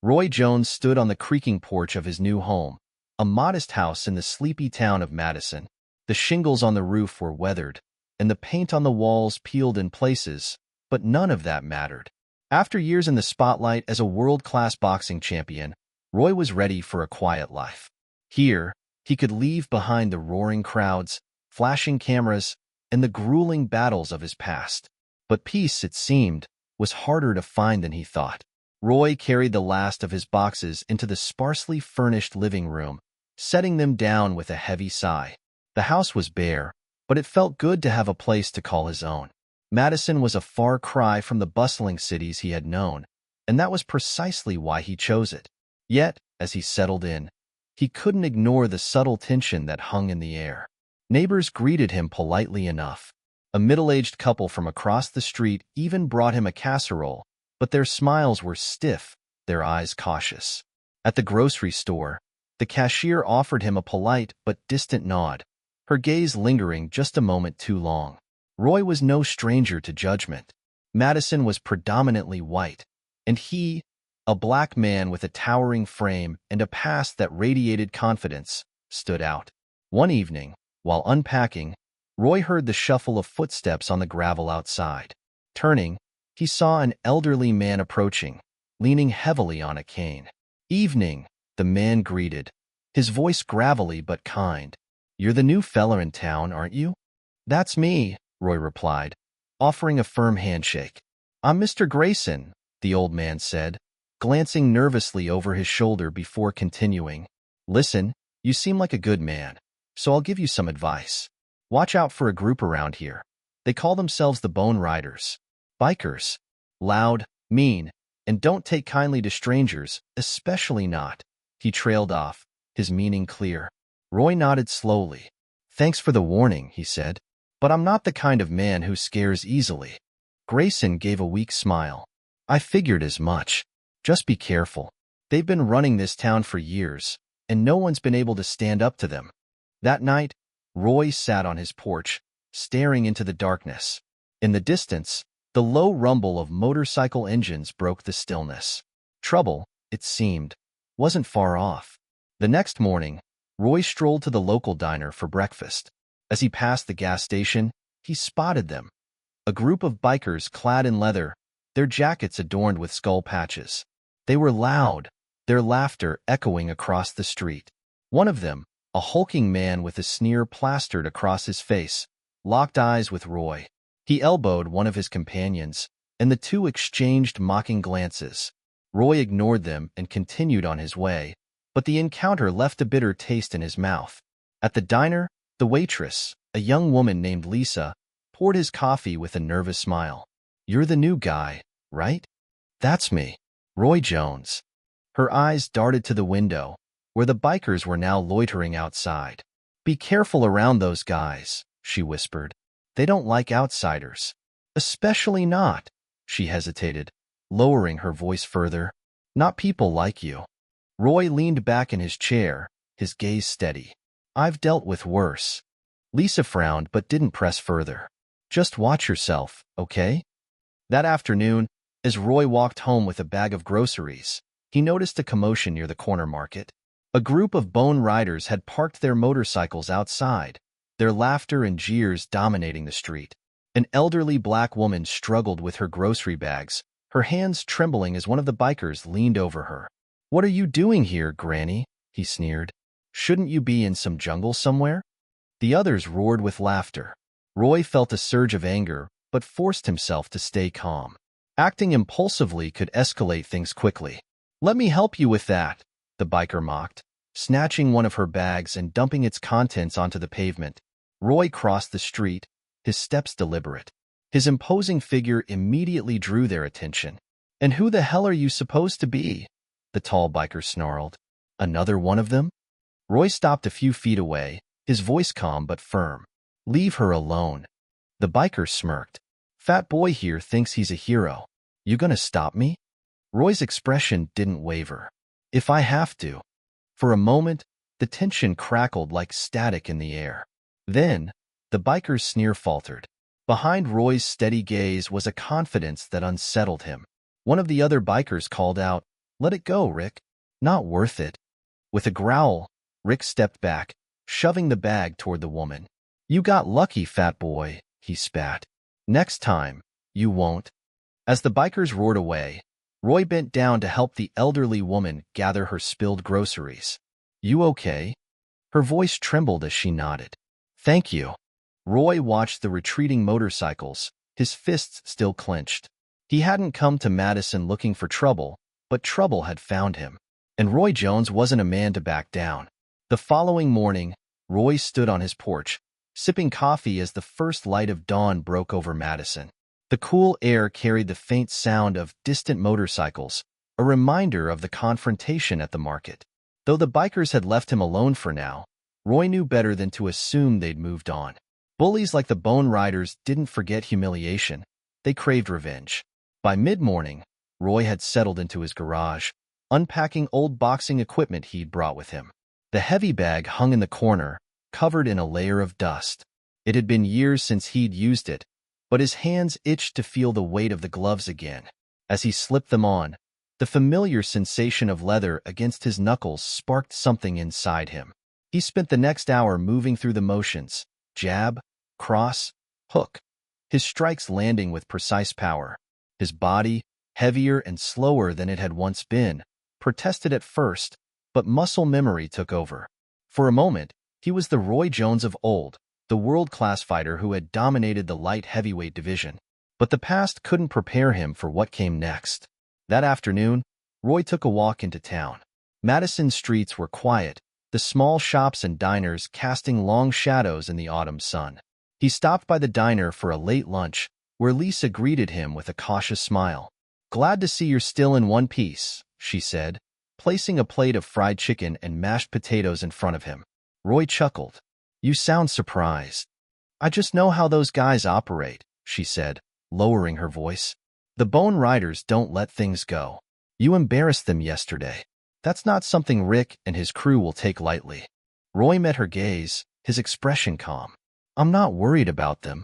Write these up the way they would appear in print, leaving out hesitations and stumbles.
Roy Jones stood on the creaking porch of his new home, a modest house in the sleepy town of Madison. The shingles on the roof were weathered, and the paint on the walls peeled in places, but none of that mattered. After years in the spotlight as a world-class boxing champion, Roy was ready for a quiet life. Here, he could leave behind the roaring crowds, flashing cameras, and the grueling battles of his past. But peace, it seemed, was harder to find than he thought. Roy carried the last of his boxes into the sparsely furnished living room, setting them down with a heavy sigh. The house was bare, but it felt good to have a place to call his own. Madison was a far cry from the bustling cities he had known, and that was precisely why he chose it. Yet, as he settled in, he couldn't ignore the subtle tension that hung in the air. Neighbors greeted him politely enough. A middle-aged couple from across the street even brought him a casserole, but their smiles were stiff, their eyes cautious. At the grocery store, the cashier offered him a polite but distant nod, her gaze lingering just a moment too long. Roy was no stranger to judgment. Madison was predominantly white, and he, a black man with a towering frame and a past that radiated confidence, stood out. One evening, while unpacking, Roy heard the shuffle of footsteps on the gravel outside. Turning, he saw an elderly man approaching, leaning heavily on a cane. "Evening," the man greeted, his voice gravelly but kind. "You're the new fella in town, aren't you?" "That's me," Roy replied, offering a firm handshake. "I'm Mr. Grayson," the old man said, glancing nervously over his shoulder before continuing. "Listen, you seem like a good man, so I'll give you some advice. Watch out for a group around here. They call themselves the Bone Riders. Bikers. Loud, mean, and don't take kindly to strangers, especially not." He trailed off, his meaning clear. Roy nodded slowly. "Thanks for the warning," he said, "but I'm not the kind of man who scares easily." Grayson gave a weak smile. "I figured as much. Just be careful. They've been running this town for years, and no one's been able to stand up to them." That night, Roy sat on his porch, staring into the darkness. In the distance, the low rumble of motorcycle engines broke the stillness. Trouble, it seemed, wasn't far off. The next morning, Roy strolled to the local diner for breakfast. As he passed the gas station, he spotted them. A group of bikers clad in leather, their jackets adorned with skull patches. They were loud, their laughter echoing across the street. One of them, a hulking man with a sneer plastered across his face, locked eyes with Roy. He elbowed one of his companions, and the two exchanged mocking glances. Roy ignored them and continued on his way, but the encounter left a bitter taste in his mouth. At the diner, the waitress, a young woman named Lisa, poured his coffee with a nervous smile. "You're the new guy, right?" "That's me, Roy Jones." Her eyes darted to the window, where the bikers were now loitering outside. "Be careful around those guys," she whispered. "They don't like outsiders." "Especially not," she hesitated, lowering her voice further. "Not people like you." Roy leaned back in his chair, his gaze steady. "I've dealt with worse." Lisa frowned but didn't press further. "Just watch yourself, okay?" That afternoon, as Roy walked home with a bag of groceries, he noticed a commotion near the corner market. A group of Bone Riders had parked their motorcycles outside, their laughter and jeers dominating the street. An elderly black woman struggled with her grocery bags, her hands trembling as one of the bikers leaned over her. "What are you doing here, Granny?" he sneered. "Shouldn't you be in some jungle somewhere?" The others roared with laughter. Roy felt a surge of anger, but forced himself to stay calm. Acting impulsively could escalate things quickly. "Let me help you with that," the biker mocked, snatching one of her bags and dumping its contents onto the pavement. Roy crossed the street, his steps deliberate. His imposing figure immediately drew their attention. "And who the hell are you supposed to be?" the tall biker snarled. "Another one of them?" Roy stopped a few feet away, his voice calm but firm. "Leave her alone." The biker smirked. "Fat boy here thinks he's a hero. You gonna stop me?" Roy's expression didn't waver. "If I have to." For a moment, the tension crackled like static in the air. Then, the biker's sneer faltered. Behind Roy's steady gaze was a confidence that unsettled him. One of the other bikers called out, Let it go, Rick. Not worth it. With a growl, Rick stepped back, shoving the bag toward the woman. You got lucky, fat boy, he spat. Next time, you won't. As the bikers roared away, Roy bent down to help the elderly woman gather her spilled groceries. You okay? Her voice trembled as she nodded. Thank you. Roy watched the retreating motorcycles, his fists still clenched. He hadn't come to Madison looking for trouble, but trouble had found him. And Roy Jones wasn't a man to back down. The following morning, Roy stood on his porch, sipping coffee as the first light of dawn broke over Madison. The cool air carried the faint sound of distant motorcycles, a reminder of the confrontation at the market. Though the bikers had left him alone for now, Roy knew better than to assume they'd moved on. Bullies like the Bone Riders didn't forget humiliation. They craved revenge. By mid-morning, Roy had settled into his garage, unpacking old boxing equipment he'd brought with him. The heavy bag hung in the corner, covered in a layer of dust. It had been years since he'd used it, but his hands itched to feel the weight of the gloves again. As he slipped them on, the familiar sensation of leather against his knuckles sparked something inside him. He spent the next hour moving through the motions, jab, cross, hook, his strikes landing with precise power. His body, heavier and slower than it had once been, protested at first, but muscle memory took over. For a moment, he was the Roy Jones of old, the world-class fighter who had dominated the light heavyweight division. But the past couldn't prepare him for what came next. That afternoon, Roy took a walk into town. Madison's streets were quiet, the small shops and diners casting long shadows in the autumn sun. He stopped by the diner for a late lunch, where Lisa greeted him with a cautious smile. Glad to see you're still in one piece, she said, placing a plate of fried chicken and mashed potatoes in front of him. Roy chuckled. You sound surprised. I just know how those guys operate, she said, lowering her voice. The Bone Riders don't let things go. You embarrassed them yesterday. That's not something Rick and his crew will take lightly. Roy met her gaze, his expression calm. I'm not worried about them.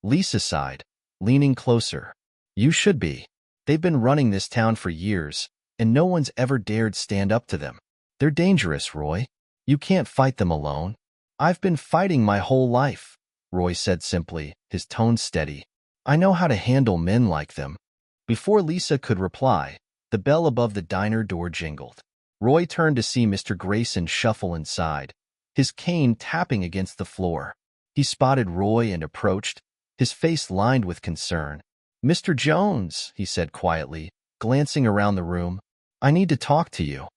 Lisa sighed, leaning closer. You should be. They've been running this town for years, and no one's ever dared stand up to them. They're dangerous, Roy. You can't fight them alone. I've been fighting my whole life, Roy said simply, his tone steady. I know how to handle men like them. Before Lisa could reply, the bell above the diner door jingled. Roy turned to see Mr. Grayson shuffle inside, his cane tapping against the floor. He spotted Roy and approached, his face lined with concern. Mr. Jones, he said quietly, glancing around the room. I need to talk to you.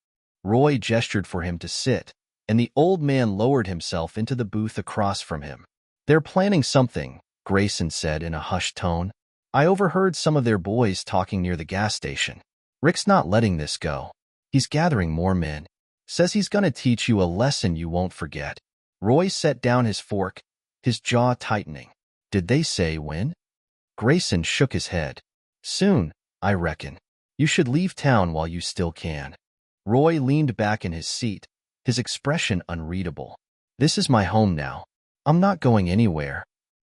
Roy gestured for him to sit, and the old man lowered himself into the booth across from him. They're planning something, Grayson said in a hushed tone. I overheard some of their boys talking near the gas station. Rick's not letting this go. He's gathering more men. Says he's gonna teach you a lesson you won't forget. Roy set down his fork, his jaw tightening. Did they say when? Grayson shook his head. Soon, I reckon. You should leave town while you still can. Roy leaned back in his seat, his expression unreadable. This is my home now. I'm not going anywhere.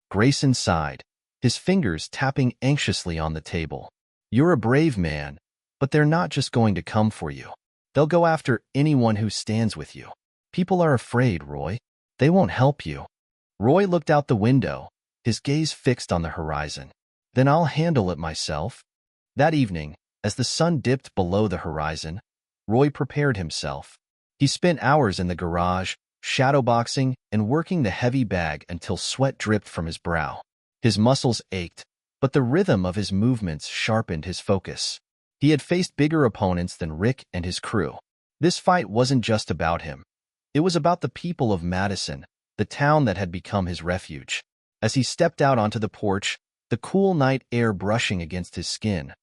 Grayson sighed, his fingers tapping anxiously on the table. You're a brave man, but they're not just going to come for you. They'll go after anyone who stands with you. People are afraid, Roy. They won't help you. Roy looked out the window, his gaze fixed on the horizon. Then I'll handle it myself. That evening, as the sun dipped below the horizon, Roy prepared himself. He spent hours in the garage, shadowboxing and working the heavy bag until sweat dripped from his brow. His muscles ached, but the rhythm of his movements sharpened his focus. He had faced bigger opponents than Rick and his crew. This fight wasn't just about him. It was about the people of Madison, the town that had become his refuge. As he stepped out onto the porch, the cool night air brushing against his skin,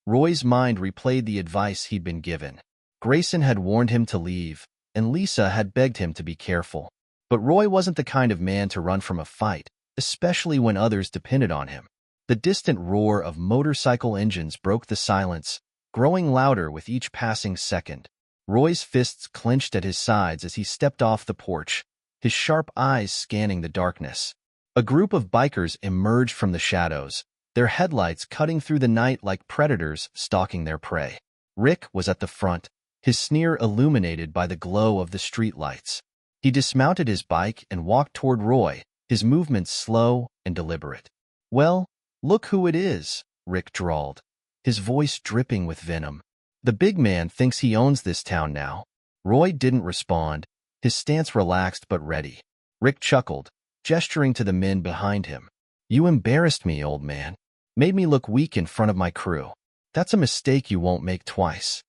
Roy's mind replayed the advice he'd been given. Grayson had warned him to leave, and Lisa had begged him to be careful. But Roy wasn't the kind of man to run from a fight, especially when others depended on him. The distant roar of motorcycle engines broke the silence, growing louder with each passing second. Roy's fists clenched at his sides as he stepped off the porch, his sharp eyes scanning the darkness. A group of bikers emerged from the shadows, their headlights cutting through the night like predators stalking their prey. Rick was at the front, his sneer illuminated by the glow of the streetlights. He dismounted his bike and walked toward Roy, his movements slow and deliberate. "Well, look who it is," Rick drawled, his voice dripping with venom. "The big man thinks he owns this town now." Roy didn't respond, his stance relaxed but ready. Rick chuckled, gesturing to the men behind him. "You embarrassed me, old man. Made me look weak in front of my crew. That's a mistake you won't make twice."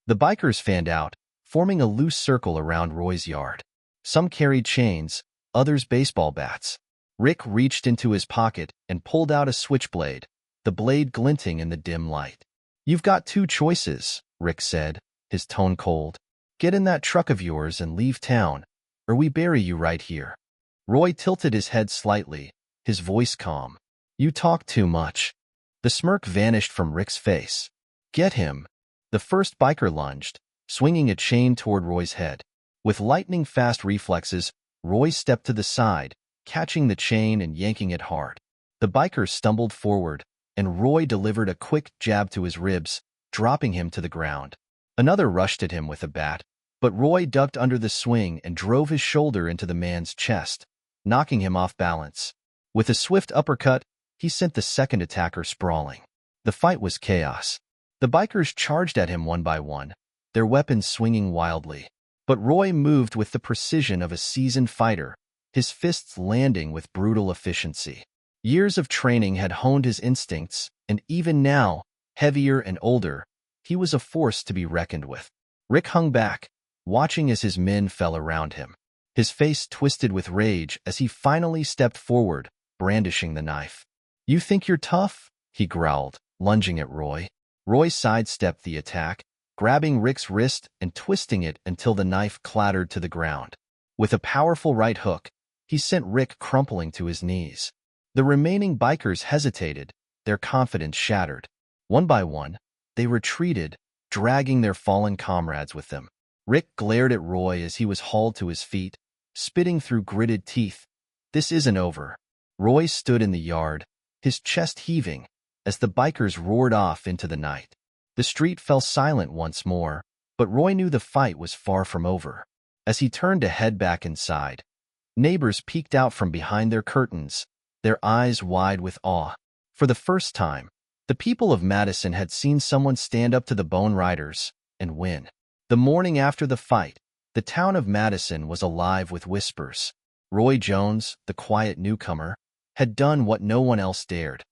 The bikers fanned out, forming a loose circle around Roy's yard. Some carried chains, others baseball bats. Rick reached into his pocket and pulled out a switchblade, the blade glinting in the dim light. "You've got two choices," Rick said, his tone cold. "Get in that truck of yours and leave town, or we bury you right here." Roy tilted his head slightly, his voice calm. "You talk too much." The smirk vanished from Rick's face. "Get him." The first biker lunged, swinging a chain toward Roy's head. With lightning-fast reflexes, Roy stepped to the side, catching the chain and yanking it hard. The biker stumbled forward, and Roy delivered a quick jab to his ribs, dropping him to the ground. Another rushed at him with a bat, but Roy ducked under the swing and drove his shoulder into the man's chest, knocking him off balance. With a swift uppercut, he sent the second attacker sprawling. The fight was chaos. The bikers charged at him one by one, their weapons swinging wildly. But Roy moved with the precision of a seasoned fighter, his fists landing with brutal efficiency. Years of training had honed his instincts, and even now, heavier and older, he was a force to be reckoned with. Rick hung back, watching as his men fell around him. His face twisted with rage as he finally stepped forward, brandishing the knife. "You think you're tough?" he growled, lunging at Roy. Roy sidestepped the attack, grabbing Rick's wrist and twisting it until the knife clattered to the ground. With a powerful right hook, he sent Rick crumpling to his knees. The remaining bikers hesitated, their confidence shattered. One by one, they retreated, dragging their fallen comrades with them. Rick glared at Roy as he was hauled to his feet, spitting through gritted teeth. "This isn't over." Roy stood in the yard, his chest heaving, as the bikers roared off into the night. The street fell silent once more, but Roy knew the fight was far from over. As he turned to head back inside, neighbors peeked out from behind their curtains, their eyes wide with awe. For the first time, the people of Madison had seen someone stand up to the Bone Riders and win. The morning after the fight, the town of Madison was alive with whispers. Roy Jones, the quiet newcomer, had done what no one else dared.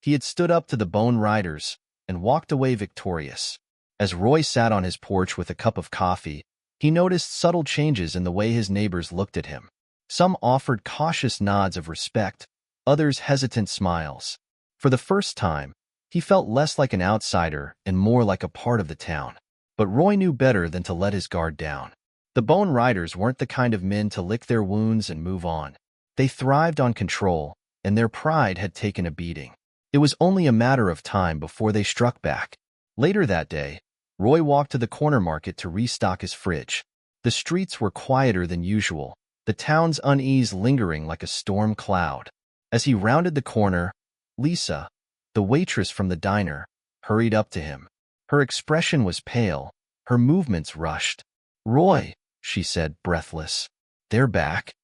He had stood up to the Bone Riders and walked away victorious. As Roy sat on his porch with a cup of coffee, he noticed subtle changes in the way his neighbors looked at him. Some offered cautious nods of respect, others hesitant smiles. For the first time, he felt less like an outsider and more like a part of the town. But Roy knew better than to let his guard down. The Bone Riders weren't the kind of men to lick their wounds and move on. They thrived on control, and their pride had taken a beating. It was only a matter of time before they struck back. Later that day, Roy walked to the corner market to restock his fridge. The streets were quieter than usual, the town's unease lingering like a storm cloud. As he rounded the corner, Lisa, the waitress from the diner, hurried up to him. Her expression was pale, her movements rushed. "Roy," she said, breathless. "They're back."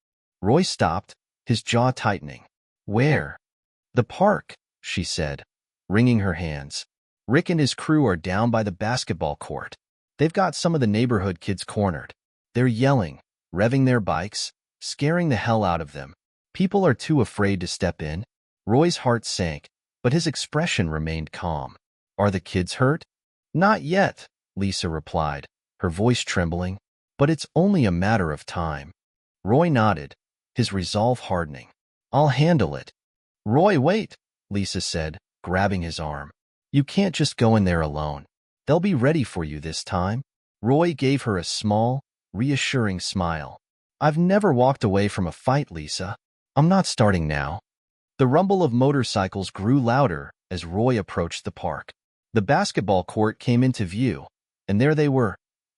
Roy stopped, his jaw tightening. "Where?" "The park," she said, wringing her hands. "Rick and his crew are down by the basketball court. They've got some of the neighborhood kids cornered. They're yelling, revving their bikes, scaring the hell out of them. People are too afraid to step in." Roy's heart sank, but his expression remained calm. "Are the kids hurt?" "Not yet," Lisa replied, her voice trembling. "But it's only a matter of time." Roy nodded, his resolve hardening. "I'll handle it." "Roy, wait," Lisa said, grabbing his arm. "You can't just go in there alone. They'll be ready for you this time." Roy gave her a small, reassuring smile. "I've never walked away from a fight, Lisa. I'm not starting now." The rumble of motorcycles grew louder as Roy approached the park. The basketball court came into view, and there they were,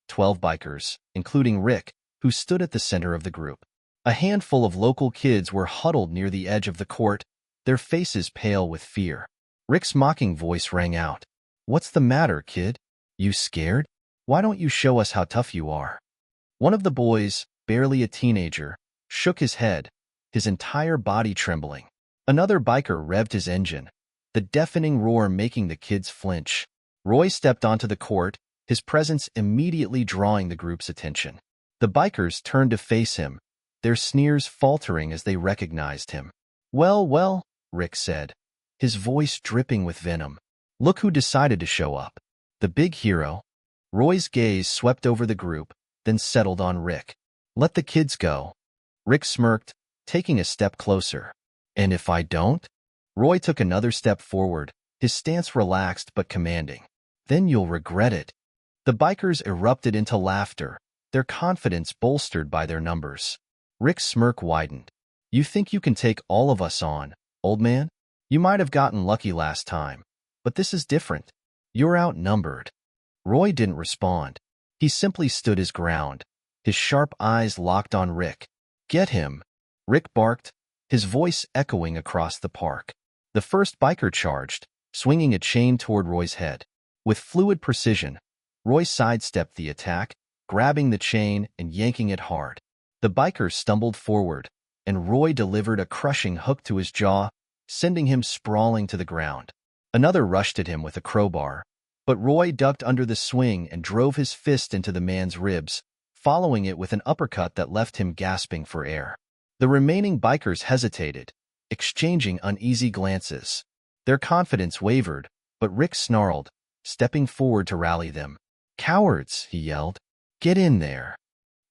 12 bikers, including Rick, who stood at the center of the group. A handful of local kids were huddled near the edge of the court, their faces pale with fear. Rick's mocking voice rang out. "What's the matter, kid? You scared? Why don't you show us how tough you are? One of the boys, barely a teenager, shook his head, his entire body trembling. Another biker revved his engine, the deafening roar making the kids flinch. Roy stepped onto the court, his presence immediately drawing the group's attention. The bikers turned to face him, their sneers faltering as they recognized him. Well, well, Rick said, his voice dripping with venom. Look who decided to show up. The big hero. Roy's gaze swept over the group, then settled on Rick. Let the kids go. Rick smirked, taking a step closer. And if I don't? Roy took another step forward, his stance relaxed but commanding. Then you'll regret it. The bikers erupted into laughter, their confidence bolstered by their numbers. Rick's smirk widened. You think you can take all of us on, old man? You might have gotten lucky last time, but this is different. You're outnumbered. Roy didn't respond. He simply stood his ground, his sharp eyes locked on Rick. Get him, Rick barked, his voice echoing across the park. The first biker charged, swinging a chain toward Roy's head. With fluid precision, Roy sidestepped the attack, grabbing the chain and yanking it hard. The biker stumbled forward, and Roy delivered a crushing hook to his jaw, sending him sprawling to the ground. Another rushed at him with a crowbar, but Roy ducked under the swing and drove his fist into the man's ribs, following it with an uppercut that left him gasping for air. The remaining bikers hesitated, exchanging uneasy glances. Their confidence wavered, but Rick snarled, stepping forward to rally them. Cowards, he yelled. Get in there.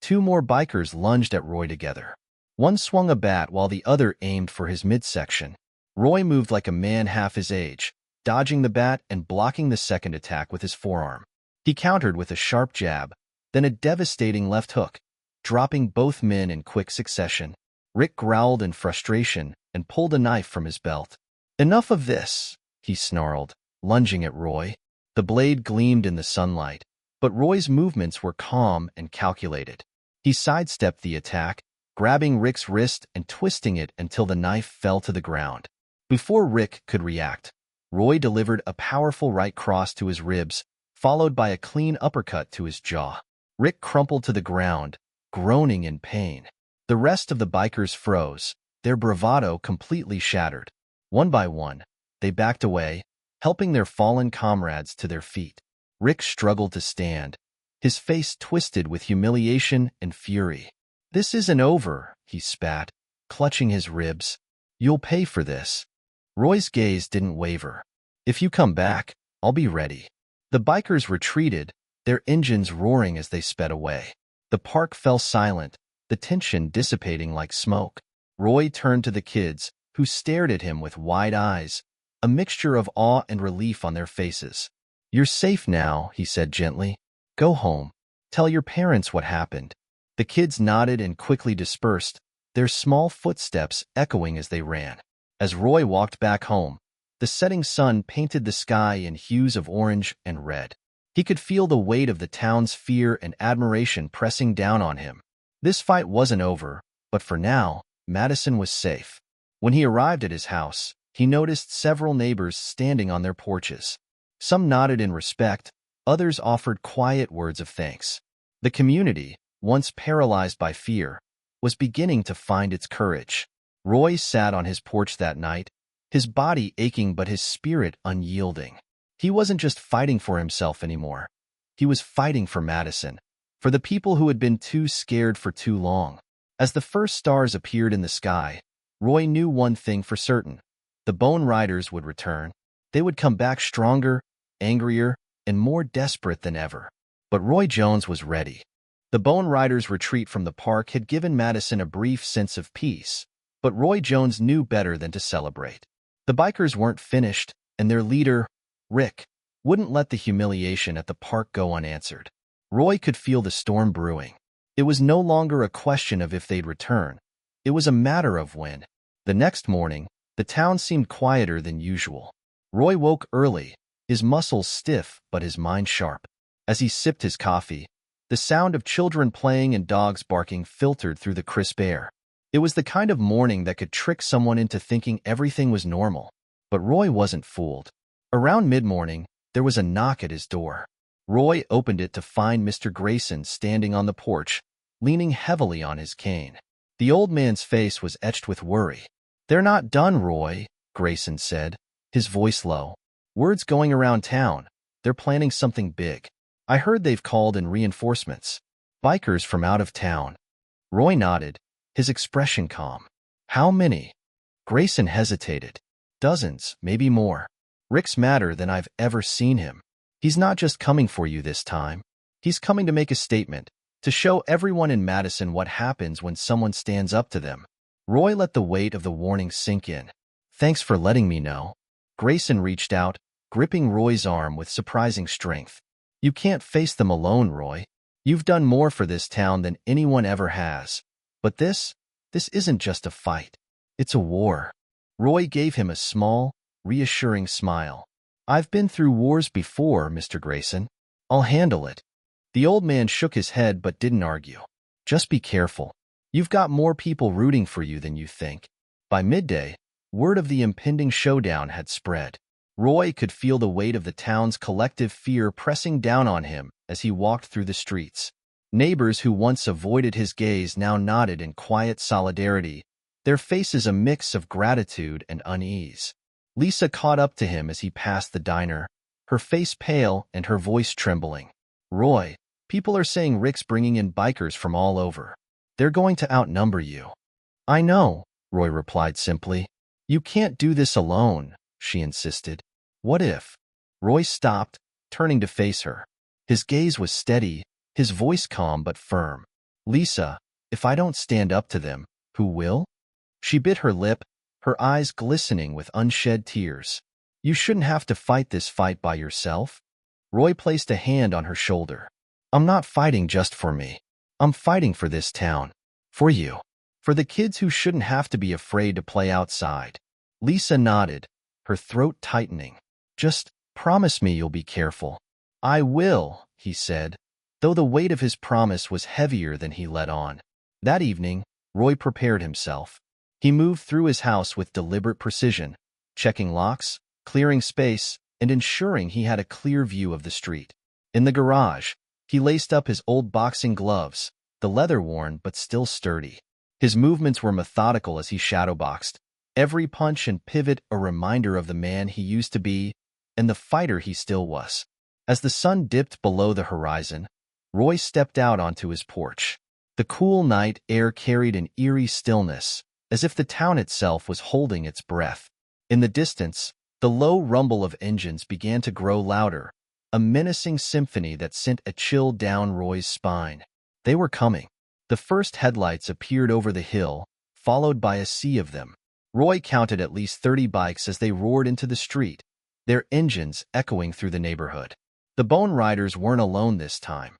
Two more bikers lunged at Roy together. One swung a bat while the other aimed for his midsection. Roy moved like a man half his age, dodging the bat and blocking the second attack with his forearm. He countered with a sharp jab, then a devastating left hook, dropping both men in quick succession. Rick growled in frustration and pulled a knife from his belt. Enough of this, he snarled, lunging at Roy. The blade gleamed in the sunlight, but Roy's movements were calm and calculated. He sidestepped the attack, grabbing Rick's wrist and twisting it until the knife fell to the ground. Before Rick could react, Roy delivered a powerful right cross to his ribs, followed by a clean uppercut to his jaw. Rick crumpled to the ground, groaning in pain. The rest of the bikers froze, their bravado completely shattered. One by one, they backed away, helping their fallen comrades to their feet. Rick struggled to stand, his face twisted with humiliation and fury. This isn't over, he spat, clutching his ribs. You'll pay for this. Roy's gaze didn't waver. If you come back, I'll be ready. The bikers retreated, their engines roaring as they sped away. The park fell silent, the tension dissipating like smoke. Roy turned to the kids, who stared at him with wide eyes, a mixture of awe and relief on their faces. You're safe now, he said gently. Go home. Tell your parents what happened. The kids nodded and quickly dispersed, their small footsteps echoing as they ran. As Roy walked back home, the setting sun painted the sky in hues of orange and red. He could feel the weight of the town's fear and admiration pressing down on him. This fight wasn't over, but for now, Madison was safe. When he arrived at his house, he noticed several neighbors standing on their porches. Some nodded in respect, others offered quiet words of thanks. The community, once paralyzed by fear, was beginning to find its courage. Roy sat on his porch that night, his body aching but his spirit unyielding. He wasn't just fighting for himself anymore. He was fighting for Madison, for the people who had been too scared for too long. As the first stars appeared in the sky, Roy knew one thing for certain. The Bone Riders would return. They would come back stronger, angrier, and more desperate than ever. But Roy Jones was ready. The Bone Riders' retreat from the park had given Madison a brief sense of peace, but Roy Jones knew better than to celebrate. The bikers weren't finished, and their leader, Rick, wouldn't let the humiliation at the park go unanswered. Roy could feel the storm brewing. It was no longer a question of if they'd return. It was a matter of when. The next morning, the town seemed quieter than usual. Roy woke early, his muscles stiff but his mind sharp. As he sipped his coffee, the sound of children playing and dogs barking filtered through the crisp air. It was the kind of morning that could trick someone into thinking everything was normal. But Roy wasn't fooled. Around mid-morning, there was a knock at his door. Roy opened it to find Mr. Grayson standing on the porch, leaning heavily on his cane. The old man's face was etched with worry. "They're not done, Roy," Grayson said, his voice low. "Word's going around town. They're planning something big. I heard they've called in reinforcements. Bikers from out of town." Roy nodded, his expression calm. "How many?" Grayson hesitated. "Dozens, maybe more. Rick's madder than I've ever seen him. He's not just coming for you this time. He's coming to make a statement, to show everyone in Madison what happens when someone stands up to them." Roy let the weight of the warning sink in. "Thanks for letting me know." Grayson reached out, gripping Roy's arm with surprising strength. "You can't face them alone, Roy. You've done more for this town than anyone ever has. But this isn't just a fight. It's a war." Roy gave him a small, reassuring smile. "I've been through wars before, Mr. Grayson. I'll handle it." The old man shook his head but didn't argue. "Just be careful. You've got more people rooting for you than you think." By midday, word of the impending showdown had spread. Roy could feel the weight of the town's collective fear pressing down on him as he walked through the streets. Neighbors who once avoided his gaze now nodded in quiet solidarity, their faces a mix of gratitude and unease. Lisa caught up to him as he passed the diner, her face pale and her voice trembling. "Roy, people are saying Rick's bringing in bikers from all over. They're going to outnumber you." "I know," Roy replied simply. "You can't do this alone," she insisted. "What if?" Roy stopped, turning to face her. His gaze was steady, his voice calm but firm. "Lisa, if I don't stand up to them, who will?" She bit her lip, her eyes glistening with unshed tears. "You shouldn't have to fight this fight by yourself." Roy placed a hand on her shoulder. "I'm not fighting just for me. I'm fighting for this town. For you. For the kids who shouldn't have to be afraid to play outside." Lisa nodded, her throat tightening. "Just promise me you'll be careful." "I will," he said, though the weight of his promise was heavier than he let on. That evening, Roy prepared himself. He moved through his house with deliberate precision, checking locks, clearing space, and ensuring he had a clear view of the street. In the garage, he laced up his old boxing gloves, the leather worn but still sturdy. His movements were methodical as he shadowboxed, every punch and pivot a reminder of the man he used to be and the fighter he still was. As the sun dipped below the horizon, Roy stepped out onto his porch. The cool night air carried an eerie stillness, as if the town itself was holding its breath. In the distance, the low rumble of engines began to grow louder, a menacing symphony that sent a chill down Roy's spine. They were coming. The first headlights appeared over the hill, followed by a sea of them. Roy counted at least 30 bikes as they roared into the street, their engines echoing through the neighborhood. The Bone Riders weren't alone this time.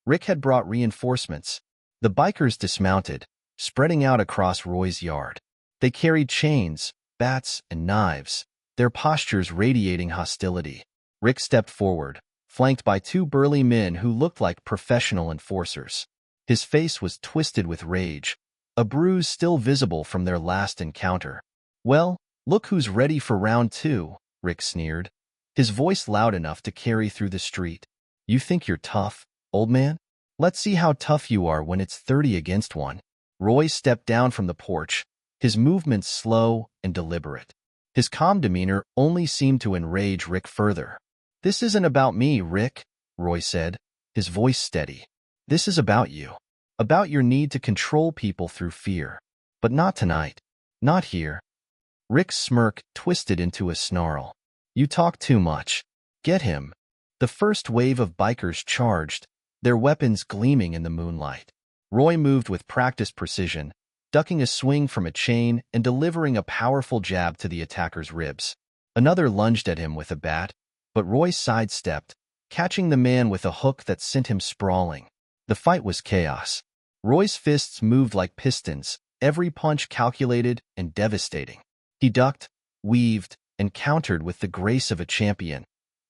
Rick had brought reinforcements. The bikers dismounted, spreading out across Roy's yard. They carried chains, bats, and knives, their postures radiating hostility. Rick stepped forward, flanked by 2 burly men who looked like professional enforcers. His face was twisted with rage, a bruise still visible from their last encounter. "Well, look who's ready for round 2, Rick sneered, his voice loud enough to carry through the street. "You think you're tough, old man? Let's see how tough you are when it's 30 against 1. Roy stepped down from the porch, his movements slow and deliberate. His calm demeanor only seemed to enrage Rick further. "This isn't about me, Rick," Roy said, his voice steady. "This is about you. About your need to control people through fear. But not tonight. Not here." Rick's smirk twisted into a snarl. "You talk too much. Get him." The first wave of bikers charged, their weapons gleaming in the moonlight. Roy moved with practiced precision, ducking a swing from a chain and delivering a powerful jab to the attacker's ribs. Another lunged at him with a bat, but Roy sidestepped, catching the man with a hook that sent him sprawling. The fight was chaos. Roy's fists moved like pistons, every punch calculated and devastating. He ducked, weaved, and countered with the grace of a champion,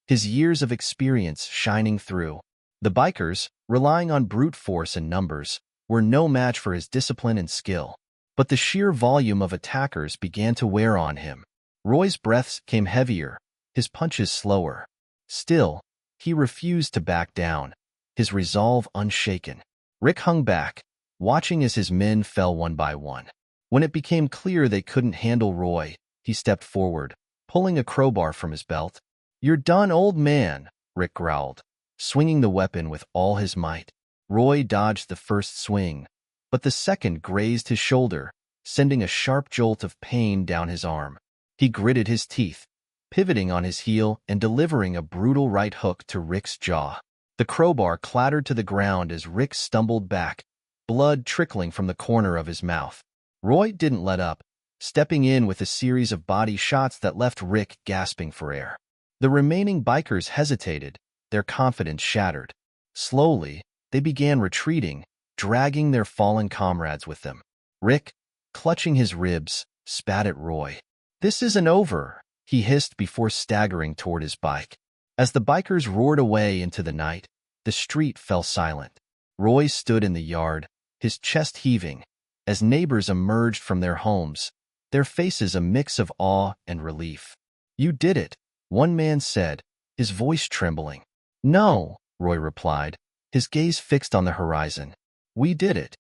his years of experience shining through. The bikers, relying on brute force and numbers, were no match for his discipline and skill. But the sheer volume of attackers began to wear on him. Roy's breaths came heavier, his punches slower. Still, He refused to back down, his resolve unshaken. Rick hung back, watching as his men fell one by one. When it became clear they couldn't handle Roy, he stepped forward, pulling a crowbar from his belt. "You're done, old man," Rick growled, swinging the weapon with all his might. Roy dodged the first swing, but the second grazed his shoulder, sending a sharp jolt of pain down his arm. He gritted his teeth, pivoting on his heel and delivering a brutal right hook to Rick's jaw. The crowbar clattered to the ground as Rick stumbled back, blood trickling from the corner of his mouth. Roy didn't let up, stepping in with a series of body shots that left Rick gasping for air. The remaining bikers hesitated, their confidence shattered. Slowly, they began retreating, dragging their fallen comrades with them. Rick, clutching his ribs, spat at Roy. "This isn't over," he hissed before staggering toward his bike. As the bikers roared away into the night, the street fell silent. Roy stood in the yard, his chest heaving, as neighbors emerged from their homes, their faces a mix of awe and relief. "You did it," one man said, his voice trembling. "No," Roy replied, his gaze fixed on the horizon. "We did it."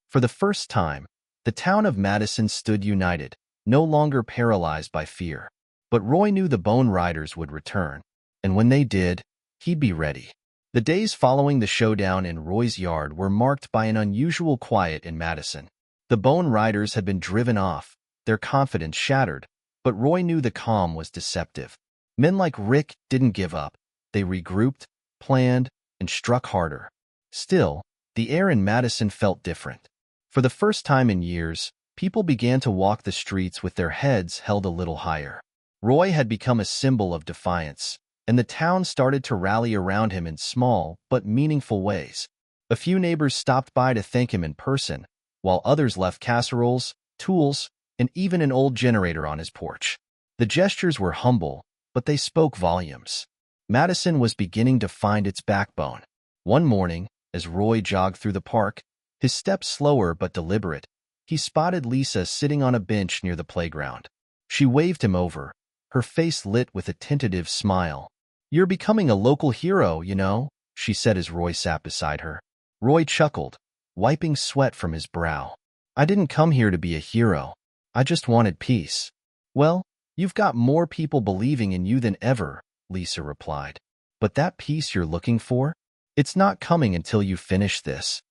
For the first time, the town of Madison stood united, no longer paralyzed by fear. But Roy knew the Bone Riders would return, and when they did, he'd be ready. The days following the showdown in Roy's yard were marked by an unusual quiet in Madison. The Bone Riders had been driven off, their confidence shattered, but Roy knew the calm was deceptive. Men like Rick didn't give up. They regrouped, planned, and struck harder. Still, the air in Madison felt different. For the first time in years, people began to walk the streets with their heads held a little higher. Roy had become a symbol of defiance, and the town started to rally around him in small but meaningful ways. A few neighbors stopped by to thank him in person, while others left casseroles, tools, and even an old generator on his porch. The gestures were humble, but they spoke volumes. Madison was beginning to find its backbone. One morning, as Roy jogged through the park, his steps slower but deliberate, he spotted Lisa sitting on a bench near the playground. She waved him over, her face lit with a tentative smile. "You're becoming a local hero, you know," she said as Roy sat beside her. Roy chuckled, wiping sweat from his brow. "I didn't come here to be a hero. I just wanted peace." "Well, you've got more people believing in you than ever," Lisa replied. "But that peace you're looking for? It's not coming until you finish this."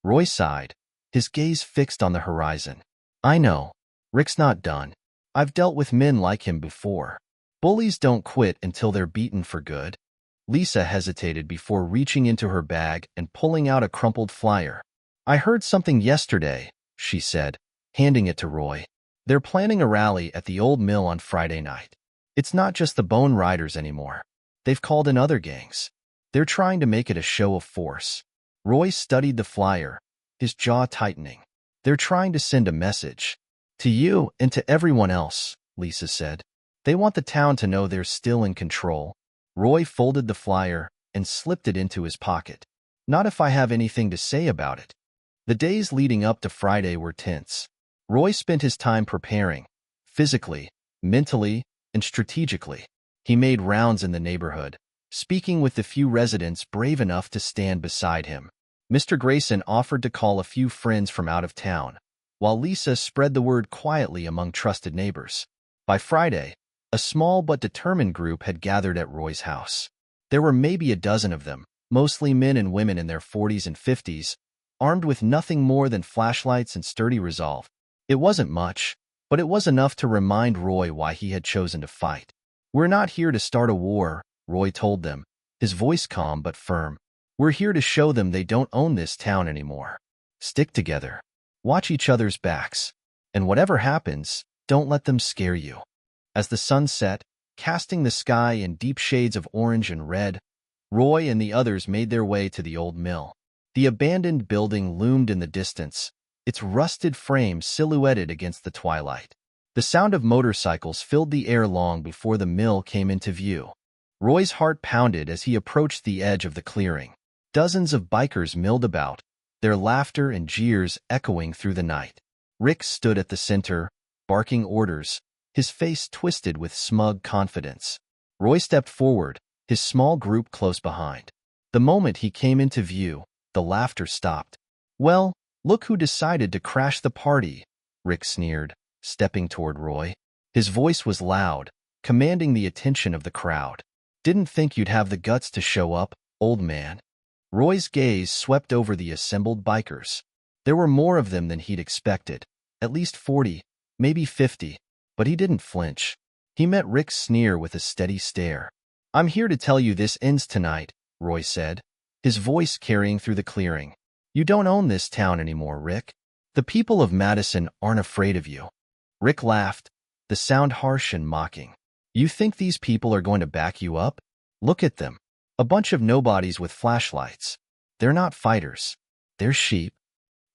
Roy sighed, his gaze fixed on the horizon. "I know. Rick's not done. I've dealt with men like him before. Bullies don't quit until they're beaten for good." Lisa hesitated before reaching into her bag and pulling out a crumpled flyer. "I heard something yesterday," she said, handing it to Roy. "They're planning a rally at the old mill on Friday night. It's not just the Bone Riders anymore. They've called in other gangs. They're trying to make it a show of force." Roy studied the flyer, his jaw tightening. "They're trying to send a message. To you and to everyone else," Lisa said. "They want the town to know they're still in control." Roy folded the flyer and slipped it into his pocket. "Not if I have anything to say about it." The days leading up to Friday were tense. Roy spent his time preparing, physically, mentally, and strategically. He made rounds in the neighborhood, speaking with the few residents brave enough to stand beside him. Mr. Grayson offered to call a few friends from out of town, while Lisa spread the word quietly among trusted neighbors. By Friday, a small but determined group had gathered at Roy's house. There were maybe a dozen of them, mostly men and women in their 40s and 50s, armed with nothing more than flashlights and sturdy resolve. It wasn't much, but it was enough to remind Roy why he had chosen to fight. "We're not here to start a war," Roy told them, his voice calm but firm. "We're here to show them they don't own this town anymore. Stick together. Watch each other's backs. And whatever happens, don't let them scare you." As the sun set, casting the sky in deep shades of orange and red, Roy and the others made their way to the old mill. The abandoned building loomed in the distance, its rusted frame silhouetted against the twilight. The sound of motorcycles filled the air long before the mill came into view. Roy's heart pounded as he approached the edge of the clearing. Dozens of bikers milled about, their laughter and jeers echoing through the night. Rick stood at the center, barking orders, his face twisted with smug confidence. Roy stepped forward, his small group close behind. The moment he came into view, the laughter stopped. "Well, look who decided to crash the party," Rick sneered, stepping toward Roy. His voice was loud, commanding the attention of the crowd. "Didn't think you'd have the guts to show up, old man." Roy's gaze swept over the assembled bikers. There were more of them than he'd expected, at least 40, maybe 50, but he didn't flinch. He met Rick's sneer with a steady stare. "I'm here to tell you this ends tonight," Roy said, his voice carrying through the clearing. "You don't own this town anymore, Rick. The people of Madison aren't afraid of you." Rick laughed, the sound harsh and mocking. "You think these people are going to back you up? Look at them. A bunch of nobodies with flashlights. They're not fighters. They're sheep."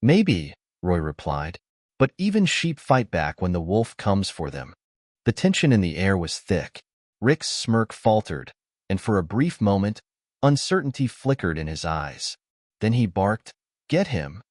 "Maybe," Roy replied, "but even sheep fight back when the wolf comes for them." The tension in the air was thick. Rick's smirk faltered, and for a brief moment, uncertainty flickered in his eyes. Then he barked, "Get him!"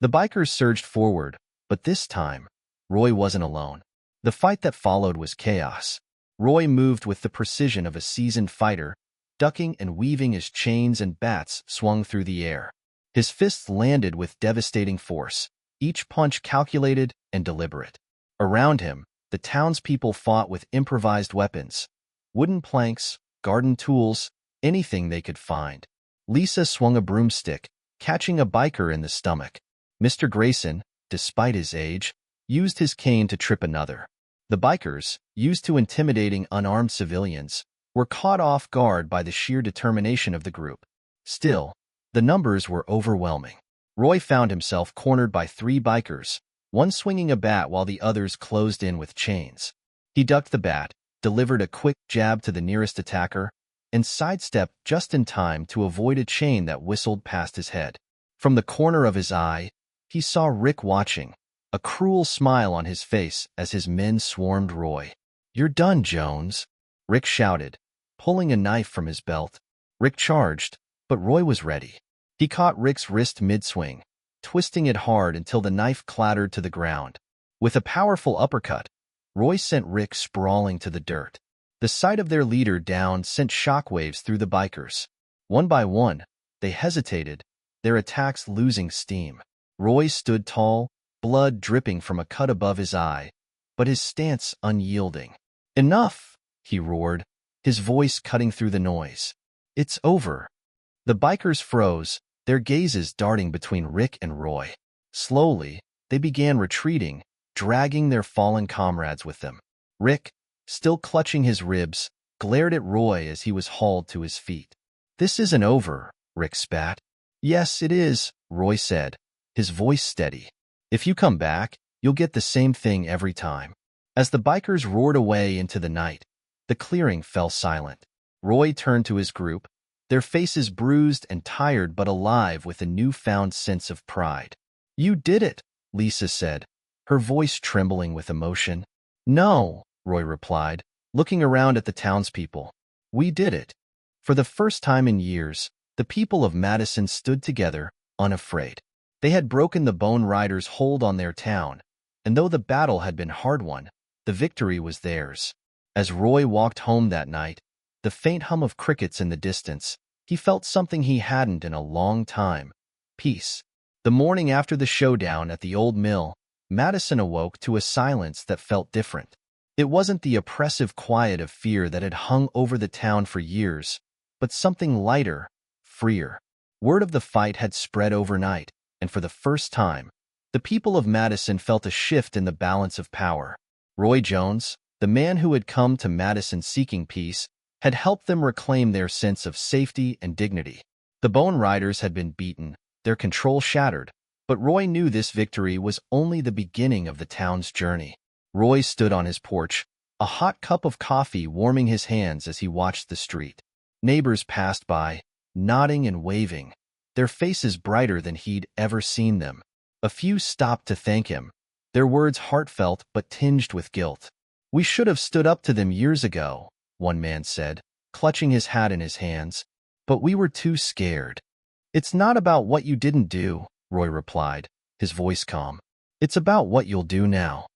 The bikers surged forward, but this time, Roy wasn't alone. The fight that followed was chaos. Roy moved with the precision of a seasoned fighter, ducking and weaving as chains and bats swung through the air. His fists landed with devastating force, each punch calculated and deliberate. Around him, the townspeople fought with improvised weapons, wooden planks, garden tools, anything they could find. Lisa swung a broomstick, catching a biker in the stomach. Mr. Grayson, despite his age, used his cane to trip another. The bikers, used to intimidating unarmed civilians, were caught off guard by the sheer determination of the group. Still, the numbers were overwhelming. Roy found himself cornered by 3 bikers, one swinging a bat while the others closed in with chains. He ducked the bat, delivered a quick jab to the nearest attacker, and sidestepped just in time to avoid a chain that whistled past his head. From the corner of his eye, he saw Rick watching, a cruel smile on his face as his men swarmed Roy. "You're done, Jones," Rick shouted, pulling a knife from his belt. Rick charged, but Roy was ready. He caught Rick's wrist mid-swing, twisting it hard until the knife clattered to the ground. With a powerful uppercut, Roy sent Rick sprawling to the dirt. The sight of their leader down sent shockwaves through the bikers. One by one, they hesitated, their attacks losing steam. Roy stood tall, blood dripping from a cut above his eye, but his stance unyielding. "Enough!" he roared, his voice cutting through the noise. "It's over." The bikers froze, their gazes darting between Rick and Roy. Slowly, they began retreating, dragging their fallen comrades with them. Rick, still clutching his ribs, glared at Roy as he was hauled to his feet. "This isn't over," Rick spat. "Yes, it is," Roy said, his voice steady. "If you come back, you'll get the same thing every time." As the bikers roared away into the night, the clearing fell silent. Roy turned to his group, their faces bruised and tired but alive with a newfound sense of pride. "You did it," Lisa said, her voice trembling with emotion. "No," Roy replied, looking around at the townspeople. "We did it." For the first time in years, the people of Madison stood together, unafraid. They had broken the Bone Riders' hold on their town, and though the battle had been hard won, the victory was theirs. As Roy walked home that night, the faint hum of crickets in the distance, he felt something he hadn't in a long time: peace. The morning after the showdown at the old mill, Madison awoke to a silence that felt different. It wasn't the oppressive quiet of fear that had hung over the town for years, but something lighter, freer. Word of the fight had spread overnight, and for the first time, the people of Madison felt a shift in the balance of power. Roy Jones, the man who had come to Madison seeking peace, had helped them reclaim their sense of safety and dignity. The Bone Riders had been beaten, their control shattered, but Roy knew this victory was only the beginning of the town's journey. Roy stood on his porch, a hot cup of coffee warming his hands as he watched the street. Neighbors passed by, nodding and waving, their faces brighter than he'd ever seen them. A few stopped to thank him, their words heartfelt but tinged with guilt. "We should have stood up to them years ago," one man said, clutching his hat in his hands, "but we were too scared." "It's not about what you didn't do," Roy replied, his voice calm. "It's about what you'll do now."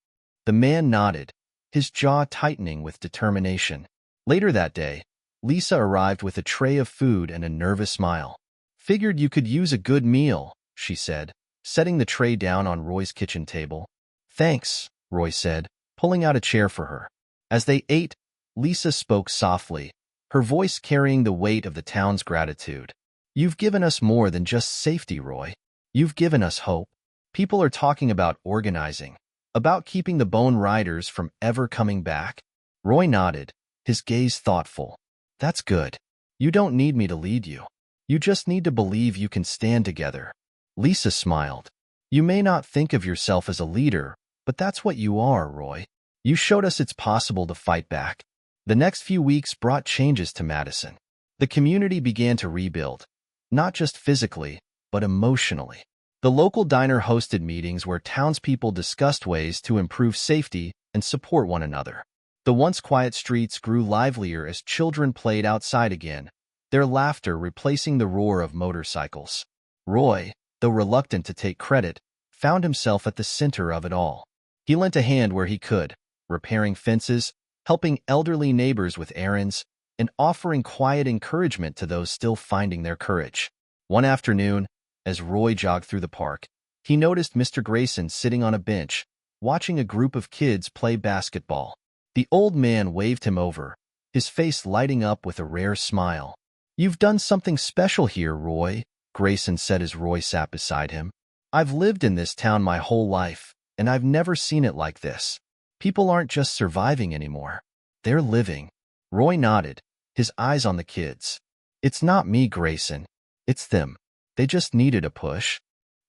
The man nodded, his jaw tightening with determination. Later that day, Lisa arrived with a tray of food and a nervous smile. "Figured you could use a good meal," she said, setting the tray down on Roy's kitchen table. "Thanks," Roy said, pulling out a chair for her. As they ate, Lisa spoke softly, her voice carrying the weight of the town's gratitude. "You've given us more than just safety, Roy. You've given us hope. People are talking about organizing, about keeping the Bone Riders from ever coming back." Roy nodded, his gaze thoughtful. "That's good. You don't need me to lead you. You just need to believe you can stand together." Lisa smiled. "You may not think of yourself as a leader, but that's what you are, Roy. You showed us it's possible to fight back." The next few weeks brought changes to Madison. The community began to rebuild, not just physically, but emotionally. The local diner hosted meetings where townspeople discussed ways to improve safety and support one another. The once quiet streets grew livelier as children played outside again, their laughter replacing the roar of motorcycles. Roy, though reluctant to take credit, found himself at the center of it all. He lent a hand where he could, repairing fences, helping elderly neighbors with errands, and offering quiet encouragement to those still finding their courage. One afternoon, as Roy jogged through the park, he noticed Mr. Grayson sitting on a bench, watching a group of kids play basketball. The old man waved him over, his face lighting up with a rare smile. "You've done something special here, Roy," Grayson said as Roy sat beside him. "I've lived in this town my whole life, and I've never seen it like this. People aren't just surviving anymore. They're living." Roy nodded, his eyes on the kids. "It's not me, Grayson. It's them. They just needed a push."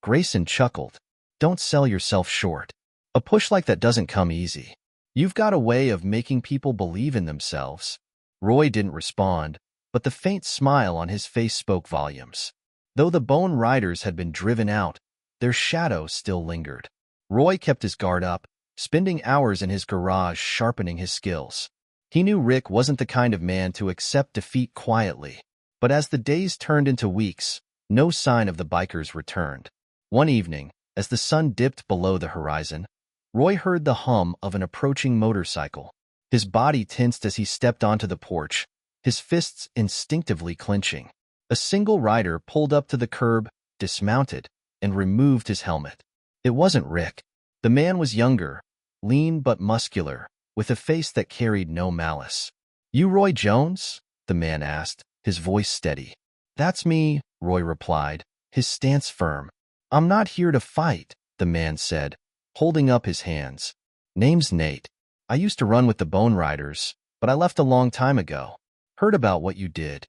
Grayson chuckled. "Don't sell yourself short. A push like that doesn't come easy. You've got a way of making people believe in themselves." Roy didn't respond, but the faint smile on his face spoke volumes. Though the Bone Riders had been driven out, their shadow still lingered. Roy kept his guard up, spending hours in his garage sharpening his skills. He knew Rick wasn't the kind of man to accept defeat quietly. But as the days turned into weeks, no sign of the bikers returned. One evening, as the sun dipped below the horizon, Roy heard the hum of an approaching motorcycle. His body tensed as he stepped onto the porch, his fists instinctively clenching. A single rider pulled up to the curb, dismounted, and removed his helmet. It wasn't Rick. The man was younger, lean but muscular, with a face that carried no malice. "You Roy Jones?" the man asked, his voice steady. "That's me," Roy replied, his stance firm. "I'm not here to fight," the man said, holding up his hands. "Name's Nate. I used to run with the Bone Riders, but I left a long time ago. Heard about what you did."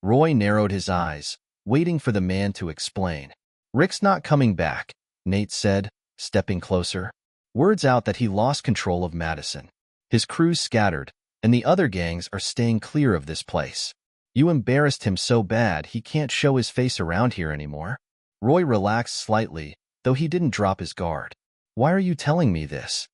Roy narrowed his eyes, waiting for the man to explain. "Rick's not coming back," Nate said, stepping closer. "Word's out that he lost control of Madison. His crew's scattered, and the other gangs are staying clear of this place. You embarrassed him so bad he can't show his face around here anymore." Roy relaxed slightly, though he didn't drop his guard. "Why are you telling me this?"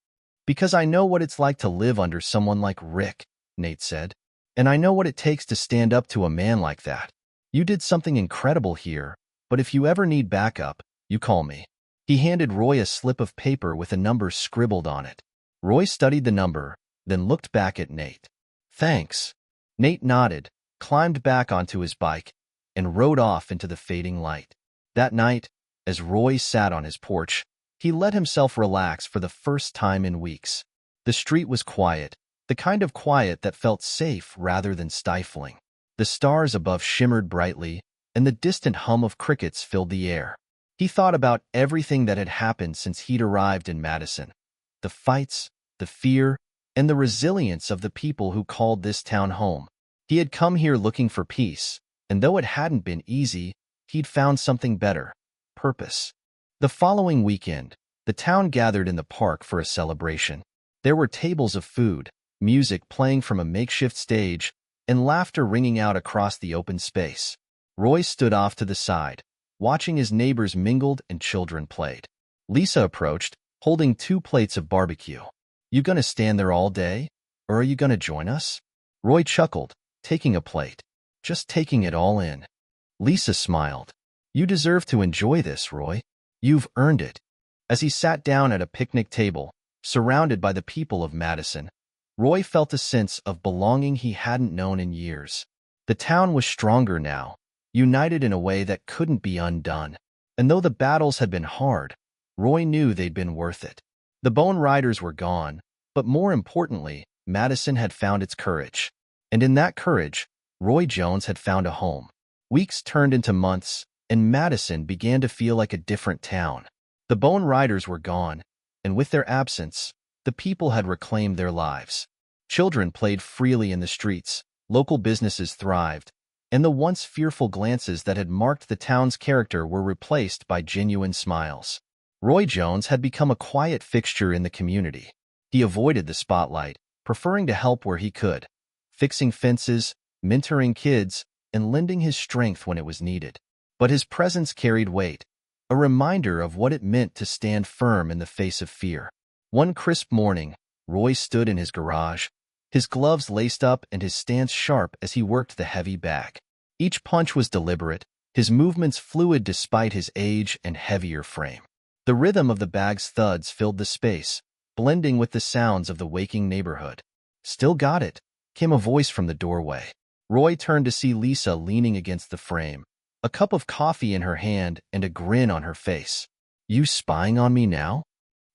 "Because I know what it's like to live under someone like Rick," Nate said. "And I know what it takes to stand up to a man like that. You did something incredible here, but if you ever need backup, you call me." He handed Roy a slip of paper with a number scribbled on it. Roy studied the number, then looked back at Nate. "Thanks." Nate nodded, climbed back onto his bike, and rode off into the fading light. That night, as Roy sat on his porch, he let himself relax for the first time in weeks. The street was quiet, the kind of quiet that felt safe rather than stifling. The stars above shimmered brightly, and the distant hum of crickets filled the air. He thought about everything that had happened since he'd arrived in Madison. The fights, the fear, and the resilience of the people who called this town home. He had come here looking for peace, and though it hadn't been easy, he'd found something better: purpose. The following weekend, the town gathered in the park for a celebration. There were tables of food, music playing from a makeshift stage, and laughter ringing out across the open space. Roy stood off to the side, watching as neighbors mingled and children played. Lisa approached, holding 2 plates of barbecue. "You gonna stand there all day, or are you gonna join us?" Roy chuckled, taking a plate. "Just taking it all in." Lisa smiled. "You deserve to enjoy this, Roy. You've earned it." As he sat down at a picnic table, surrounded by the people of Madison, Roy felt a sense of belonging he hadn't known in years. The town was stronger now, united in a way that couldn't be undone. And though the battles had been hard, Roy knew they'd been worth it. The Bone Riders were gone, but more importantly, Madison had found its courage. And in that courage, Roy Jones had found a home. Weeks turned into months, and Madison began to feel like a different town. The Bone Riders were gone, and with their absence, the people had reclaimed their lives. Children played freely in the streets, local businesses thrived, and the once fearful glances that had marked the town's character were replaced by genuine smiles. Roy Jones had become a quiet fixture in the community. He avoided the spotlight, preferring to help where he could, fixing fences, mentoring kids, and lending his strength when it was needed. But his presence carried weight, a reminder of what it meant to stand firm in the face of fear. One crisp morning, Roy stood in his garage, his gloves laced up and his stance sharp as he worked the heavy bag. Each punch was deliberate, his movements fluid despite his age and heavier frame. The rhythm of the bag's thuds filled the space, blending with the sounds of the waking neighborhood. "Still got it," came a voice from the doorway. Roy turned to see Lisa leaning against the frame, a cup of coffee in her hand and a grin on her face. "You spying on me now?"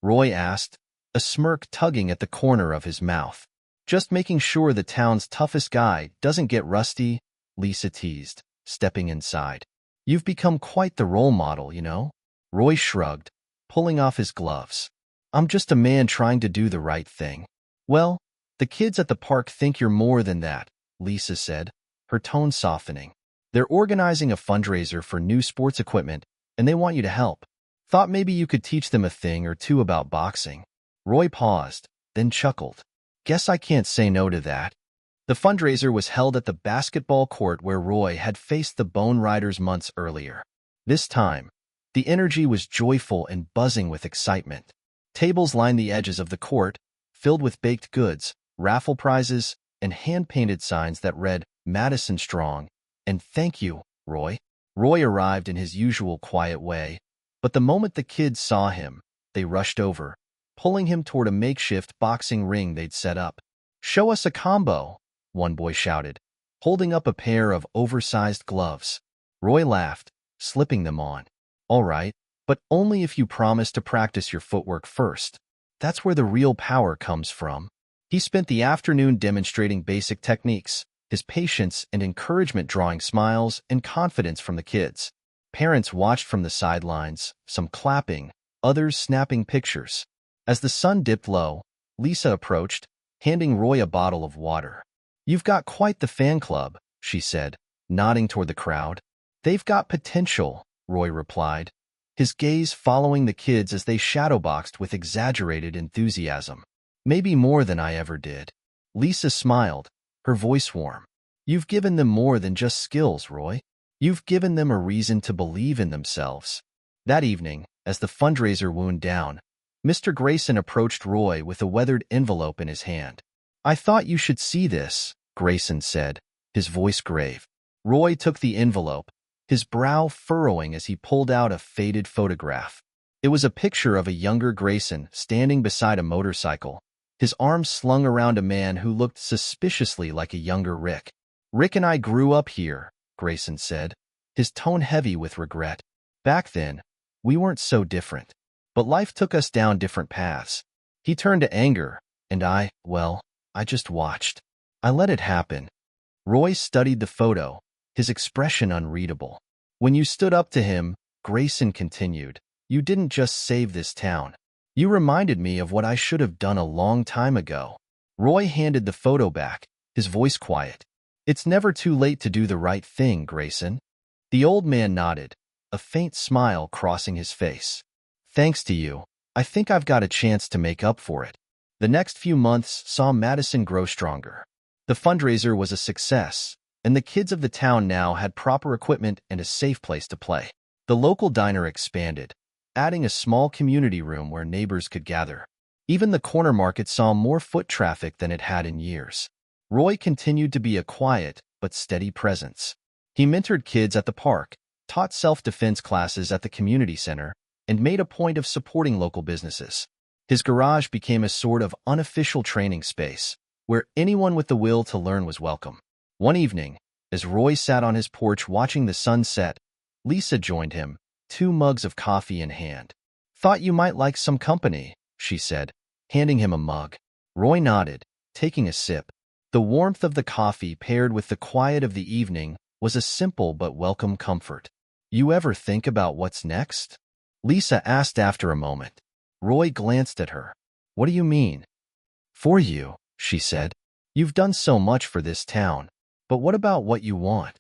Roy asked, a smirk tugging at the corner of his mouth. "Just making sure the town's toughest guy doesn't get rusty," Lisa teased, stepping inside. "You've become quite the role model, you know." Roy shrugged, pulling off his gloves. "I'm just a man trying to do the right thing." "Well, the kids at the park think you're more than that," Lisa said, her tone softening. "They're organizing a fundraiser for new sports equipment, and they want you to help. Thought maybe you could teach them a thing or two about boxing." Roy paused, then chuckled. "Guess I can't say no to that." The fundraiser was held at the basketball court where Roy had faced the Bone Riders months earlier. This time, the energy was joyful and buzzing with excitement. Tables lined the edges of the court, filled with baked goods, raffle prizes, and hand-painted signs that read, "Madison Strong," and "Thank you, Roy." Roy arrived in his usual quiet way, but the moment the kids saw him, they rushed over, pulling him toward a makeshift boxing ring they'd set up. "Show us a combo," one boy shouted, holding up a pair of oversized gloves. Roy laughed, slipping them on. "All right, but only if you promise to practice your footwork first. That's where the real power comes from." He spent the afternoon demonstrating basic techniques, his patience and encouragement drawing smiles and confidence from the kids. Parents watched from the sidelines, some clapping, others snapping pictures. As the sun dipped low, Lisa approached, handing Roy a bottle of water. "You've got quite the fan club," she said, nodding toward the crowd. "They've got potential," Roy replied, his gaze following the kids as they shadowboxed with exaggerated enthusiasm. "Maybe more than I ever did." Lisa smiled, her voice warm. "You've given them more than just skills, Roy. You've given them a reason to believe in themselves." That evening, as the fundraiser wound down, Mr. Grayson approached Roy with a weathered envelope in his hand. "I thought you should see this," Grayson said, his voice grave. Roy took the envelope, his brow furrowing as he pulled out a faded photograph. It was a picture of a younger Grayson standing beside a motorcycle, his arms slung around a man who looked suspiciously like a younger Rick. "Rick and I grew up here," Grayson said, his tone heavy with regret. "Back then, we weren't so different. But life took us down different paths." He turned to anger, and I just watched. I let it happen. Roy studied the photo, his expression unreadable. "When you stood up to him," Grayson continued, "you didn't just save this town. You reminded me of what I should have done a long time ago." Roy handed the photo back, his voice quiet. "It's never too late to do the right thing, Grayson." The old man nodded, a faint smile crossing his face. "Thanks to you, I think I've got a chance to make up for it." The next few months saw Madison grow stronger. The fundraiser was a success, and the kids of the town now had proper equipment and a safe place to play. The local diner expanded, adding a small community room where neighbors could gather. Even the corner market saw more foot traffic than it had in years. Roy continued to be a quiet but steady presence. He mentored kids at the park, taught self-defense classes at the community center, and made a point of supporting local businesses. His garage became a sort of unofficial training space, where anyone with the will to learn was welcome. One evening, As Roy sat on his porch watching the sunset, Lisa joined him, 2 mugs of coffee in hand. "Thought you might like some company," she said, handing him a mug. Roy nodded, taking a sip. The warmth of the coffee paired with the quiet of the evening was a simple but welcome comfort. "You ever think about what's next?" Lisa asked after a moment. Roy glanced at her. "What do you mean?" "For you," she said. "You've done so much for this town. But what about what you want?"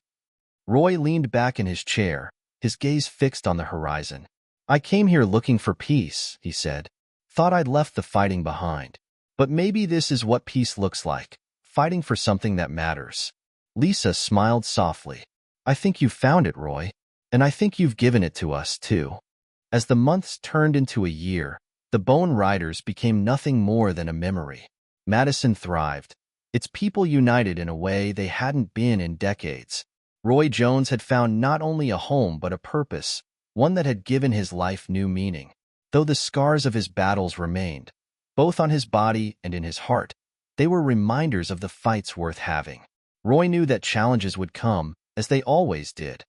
Roy leaned back in his chair, his gaze fixed on the horizon. "I came here looking for peace," he said. "Thought I'd left the fighting behind. But maybe this is what peace looks like, fighting for something that matters." Lisa smiled softly. "I think you've found it, Roy. And I think you've given it to us, too." As the months turned into a year, the Bone Riders became nothing more than a memory. Madison thrived, its people united in a way they hadn't been in decades. Roy Jones had found not only a home but a purpose, one that had given his life new meaning. Though the scars of his battles remained, both on his body and in his heart, they were reminders of the fights worth having. Roy knew that challenges would come, as they always did.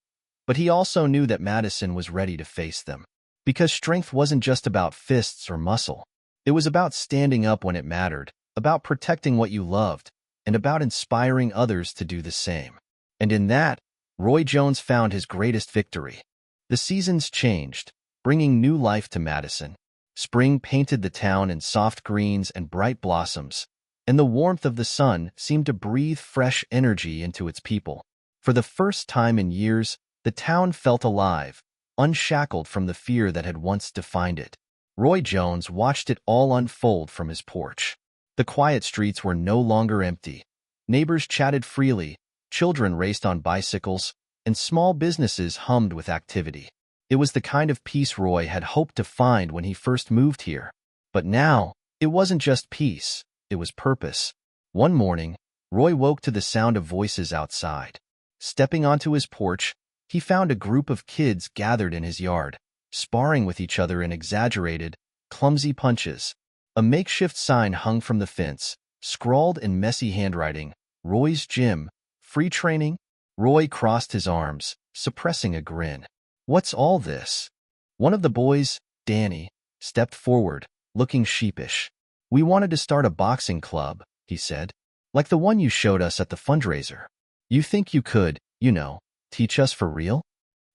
But he also knew that Madison was ready to face them. Because strength wasn't just about fists or muscle. It was about standing up when it mattered, about protecting what you loved, and about inspiring others to do the same. And in that, Roy Jones found his greatest victory. The seasons changed, bringing new life to Madison. Spring painted the town in soft greens and bright blossoms, and the warmth of the sun seemed to breathe fresh energy into its people. For the first time in years, the town felt alive, unshackled from the fear that had once defined it. Roy Jones watched it all unfold from his porch. The quiet streets were no longer empty. Neighbors chatted freely, children raced on bicycles, and small businesses hummed with activity. It was the kind of peace Roy had hoped to find when he first moved here. But now, it wasn't just peace, it was purpose. One morning, Roy woke to the sound of voices outside. Stepping onto his porch, he found a group of kids gathered in his yard, sparring with each other in exaggerated, clumsy punches. A makeshift sign hung from the fence, scrawled in messy handwriting, "Roy's Gym, free training." Roy crossed his arms, suppressing a grin. "What's all this?" One of the boys, Danny, stepped forward, looking sheepish. "We wanted to start a boxing club," he said, "like the one you showed us at the fundraiser. You think you could, teach us for real?"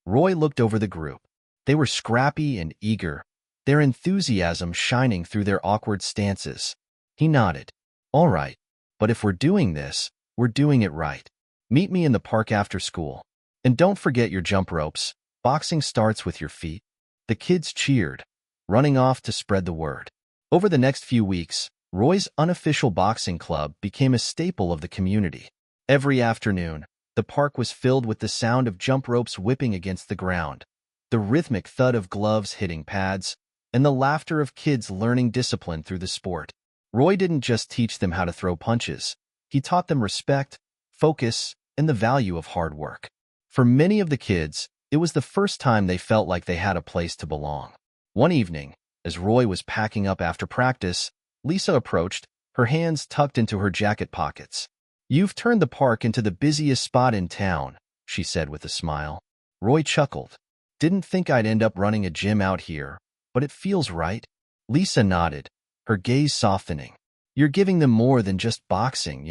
Roy looked over the group. They were scrappy and eager, their enthusiasm shining through their awkward stances. He nodded. "All right, but if we're doing this, we're doing it right. Meet me in the park after school. And don't forget your jump ropes. Boxing starts with your feet." The kids cheered, running off to spread the word. Over the next few weeks, Roy's unofficial boxing club became a staple of the community. Every afternoon, the park was filled with the sound of jump ropes whipping against the ground, the rhythmic thud of gloves hitting pads, and the laughter of kids learning discipline through the sport. Roy didn't just teach them how to throw punches. He taught them respect, focus, and the value of hard work. For many of the kids, it was the first time they felt like they had a place to belong. One evening, as Roy was packing up after practice, Lisa approached, her hands tucked into her jacket pockets. "You've turned the park into the busiest spot in town," she said with a smile. Roy chuckled. "Didn't think I'd end up running a gym out here, but it feels right." Lisa nodded, her gaze softening. "You're giving them more than just boxing,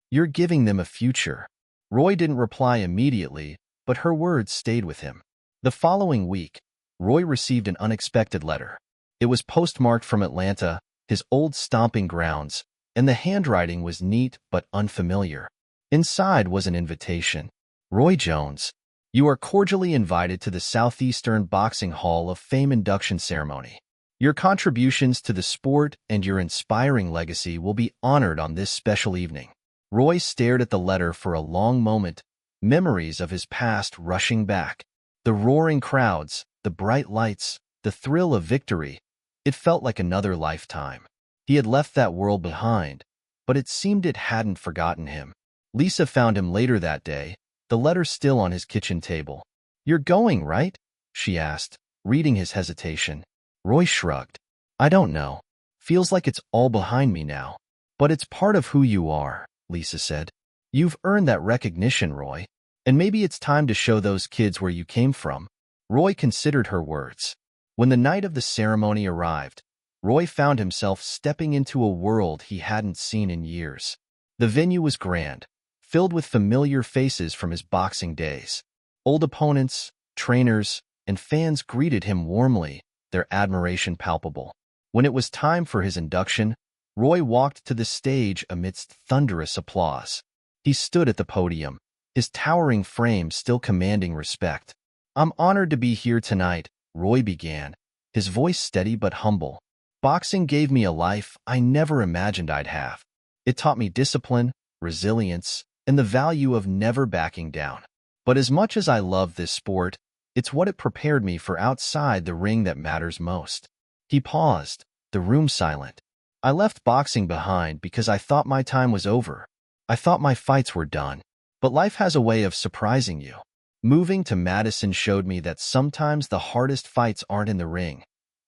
You're giving them a future." Roy didn't reply immediately, but her words stayed with him. The following week, Roy received an unexpected letter. It was postmarked from Atlanta, his old stomping grounds, and the handwriting was neat but unfamiliar. Inside was an invitation. "Roy Jones, you are cordially invited to the Southeastern Boxing Hall of Fame induction ceremony. Your contributions to the sport and your inspiring legacy will be honored on this special evening." Roy stared at the letter for a long moment, memories of his past rushing back. The roaring crowds, the bright lights, the thrill of victory. It felt like another lifetime. He had left that world behind, but it seemed it hadn't forgotten him. Lisa found him later that day, the letter still on his kitchen table. "You're going, right?" she asked, reading his hesitation. Roy shrugged. "I don't know. Feels like it's all behind me now. But it's part of who you are," Lisa said. "You've earned that recognition, Roy. And maybe it's time to show those kids where you came from. Roy considered her words. When the night of the ceremony arrived, Roy found himself stepping into a world he hadn't seen in years. The venue was grand, filled with familiar faces from his boxing days. Old opponents, trainers, and fans greeted him warmly, their admiration palpable. When it was time for his induction, Roy walked to the stage amidst thunderous applause. He stood at the podium, his towering frame still commanding respect. "I'm honored to be here tonight," Roy began, his voice steady but humble. "Boxing gave me a life I never imagined I'd have. It taught me discipline, resilience, and the value of never backing down. But as much as I love this sport, it's what it prepared me for outside the ring that matters most." He paused, the room silent. "I left boxing behind because I thought my time was over. I thought my fights were done. But life has a way of surprising you. Moving to Madison showed me that sometimes the hardest fights aren't in the ring.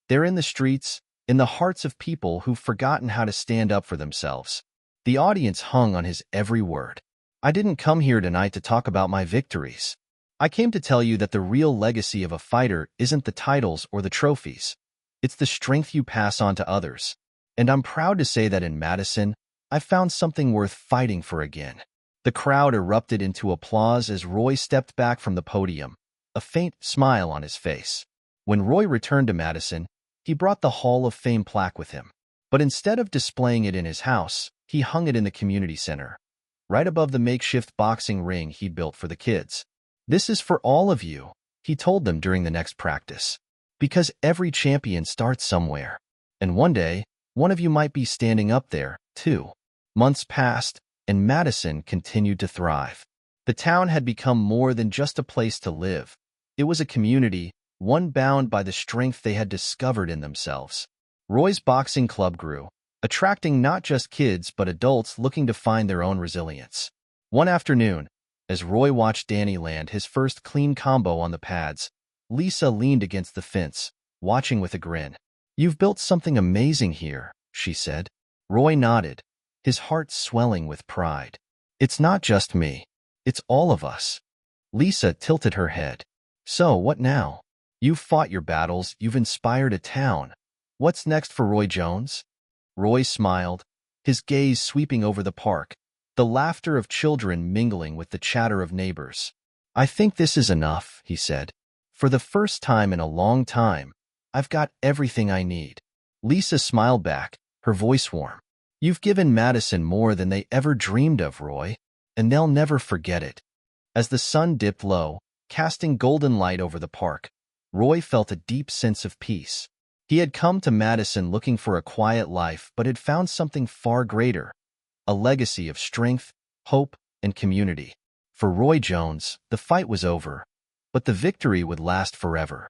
They're in the streets, in the hearts of people who've forgotten how to stand up for themselves." The audience hung on his every word. "I didn't come here tonight to talk about my victories. I came to tell you that the real legacy of a fighter isn't the titles or the trophies. It's the strength you pass on to others. And I'm proud to say that in Madison, I found something worth fighting for again." The crowd erupted into applause as Roy stepped back from the podium, a faint smile on his face. When Roy returned to Madison, he brought the Hall of Fame plaque with him. But instead of displaying it in his house, he hung it in the community center, right above the makeshift boxing ring he'd built for the kids. "This is for all of you," he told them during the next practice. "Because every champion starts somewhere. And one day, one of you might be standing up there, too." Months passed, and Madison continued to thrive. The town had become more than just a place to live. It was a community, one bound by the strength they had discovered in themselves. Roy's boxing club grew, attracting not just kids but adults looking to find their own resilience. One afternoon, as Roy watched Danny land his first clean combo on the pads, Lisa leaned against the fence, watching with a grin. "You've built something amazing here," she said. Roy nodded, his heart swelling with pride. "It's not just me. It's all of us." Lisa tilted her head. "So, what now? You've fought your battles, you've inspired a town. What's next for Roy Jones?" Roy smiled, his gaze sweeping over the park, the laughter of children mingling with the chatter of neighbors. "I think this is enough," he said. "For the first time in a long time, I've got everything I need." Lisa smiled back, her voice warm. "You've given Madison more than they ever dreamed of, Roy, and they'll never forget it." As the sun dipped low, casting golden light over the park, Roy felt a deep sense of peace. He had come to Madison looking for a quiet life but had found something far greater, a legacy of strength, hope, and community. For Roy Jones, the fight was over, but the victory would last forever.